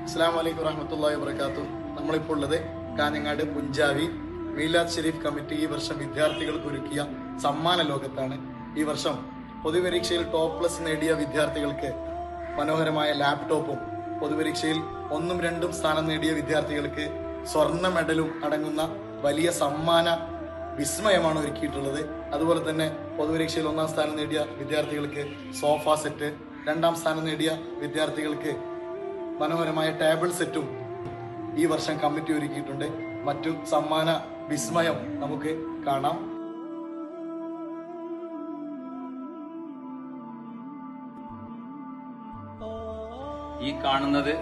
അസ്സലാമു അലൈക്കും വറഹ്മത്തുള്ളാഹി വബറകാതുഹു. നമ്മളിപ്പോൾ ഉള്ളത് കാഞ്ഞങ്ങാട് പുഞ്ചാവി മീലാദ് ഷെരീഫ് കമ്മിറ്റി ഈ വർഷം വിദ്യാർത്ഥികൾക്ക് ഒരുക്കിയ സമ്മാന ലോകത്താണ്. ഈ വർഷം പൊതുപരീക്ഷയിൽ ടോപ്പ് പ്ലസ് നേടിയ വിദ്യാർത്ഥികൾക്ക് മനോഹരമായ ലാപ്ടോപ്പും, പൊതുപരീക്ഷയിൽ 1ഉം 2ഉം സ്ഥാനം നേടിയ വിദ്യാർത്ഥികൾക്ക് സ്വർണ്ണ മെഡലും അടങ്ങുന്ന വലിയ സമ്മാന വിസ്മയമാണ് ഒരുക്കിയിട്ടുള്ളത്. അതുപോലെ തന്നെ പൊതുപരീക്ഷയിൽ 1ാം സ്ഥാനം നേടിയ വിദ്യാർത്ഥികൾക്ക് സോഫ സെറ്റ്, 2ാം സ്ഥാനം നേടിയ വിദ്യാർത്ഥികൾക്ക് മനോഹരമായ ടേബിൾ സെറ്റും ഈ വർഷം കമ്മിറ്റി ഒരുക്കിയിട്ടുണ്ട്. മറ്റു സമ്മാന വിസ്മയം നമുക്ക് കാണാം. ഈ കാണുന്നത്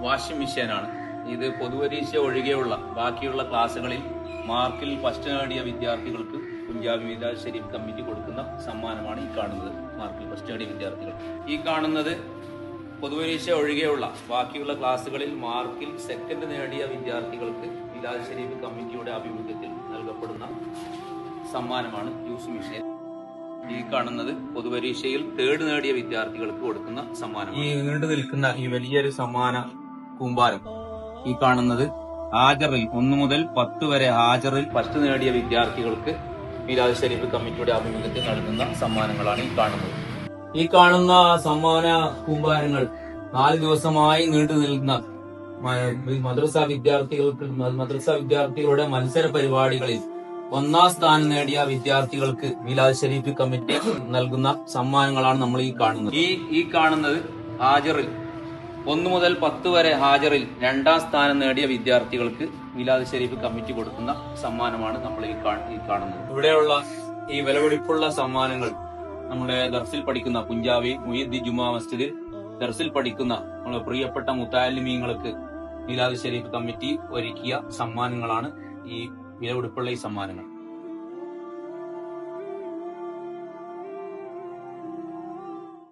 വാഷിംഗ് മെഷീനാണ്. ഇത് പൊതുപരീക്ഷ ഒഴികെയുള്ള ബാക്കിയുള്ള ക്ലാസ്സുകളിൽ മാർക്കിൽ ഫസ്റ്റ് നേടിയ വിദ്യാർത്ഥികൾക്ക് പുഞ്ചാബി മീലാദ് ഷെരീഫ് കമ്മിറ്റി കൊടുക്കുന്ന സമ്മാനമാണ് ഈ കാണുന്നത്. മാർക്കിൽ ഫസ്റ്റ് നേടിയ വിദ്യാർത്ഥികൾ. ഈ കാണുന്നത് പൊതുപരീക്ഷ ഒഴികെയുള്ള ബാക്കിയുള്ള ക്ലാസ്സുകളിൽ മാർക്കിൽ സെക്കൻഡ് നേടിയ വിദ്യാർത്ഥികൾക്ക് മീലാദ് ഷെരീഫ് കമ്മിറ്റിയുടെ ആഭിമുഖ്യത്തിൽ നൽകപ്പെടുന്ന സമ്മാനമാണ് ജ്യൂസ് മെഷീൻ. ഈ കാണുന്നത് പൊതുപരീക്ഷയിൽ തേർഡ് നേടിയ വിദ്യാർത്ഥികൾക്ക് കൊടുക്കുന്ന സമ്മാനം. ഈ നീണ്ടു നിൽക്കുന്ന ഈ വലിയൊരു സമ്മാന കൂമ്പാരം ഈ കാണുന്നത് ഹാജറിൽ 1 മുതൽ 10 വരെ ഹാജറിൽ ഫസ്റ്റ് നേടിയ വിദ്യാർത്ഥികൾക്ക് മീലാദ് ഷെരീഫ് കമ്മിറ്റിയുടെ ആഭിമുഖ്യത്തിൽ നൽകുന്ന സമ്മാനങ്ങളാണ് ഈ കാണുന്നത്. ഈ കാണുന്ന സമ്മാന കൂമ്പാരങ്ങൾ 4 ദിവസമായി നീണ്ടു നിൽക്കുന്ന മദ്രസ വിദ്യാർത്ഥികളുടെ മത്സര പരിപാടികളിൽ 1ാം സ്ഥാനം നേടിയ വിദ്യാർത്ഥികൾക്ക് മീലാദ് ഷെരീഫ് കമ്മിറ്റി നൽകുന്ന സമ്മാനങ്ങളാണ് നമ്മൾ ഈ കാണുന്നത്. ഈ കാണുന്നത് ഹാജറിൽ 1 മുതൽ 10 വരെ ഹാജറിൽ 2ാം സ്ഥാനം നേടിയ വിദ്യാർത്ഥികൾക്ക് മീലാദ് ഷെരീഫ് കമ്മിറ്റി കൊടുക്കുന്ന സമ്മാനമാണ് നമ്മൾ ഈ കാണുന്നത്. ഇവിടെയുള്ള ഈ വിലപിടിപ്പുള്ള സമ്മാനങ്ങൾ നമ്മുടെ ദർസിൽ പഠിക്കുന്ന പുഞ്ചാവി മുഹിദ്ദീൻ ജുമാ മസ്ജിദിൽ ദർസിൽ പഠിക്കുന്ന നമ്മുടെ പ്രിയപ്പെട്ട മുത്തഅല്ലിമീങ്ങൾക്ക് മീലാദ് ഷെരീഫ് കമ്മിറ്റി ഒരുക്കിയ സമ്മാനങ്ങളാണ് ഈ വിലപിടിപ്പുള്ള ഈ സമ്മാനങ്ങൾ.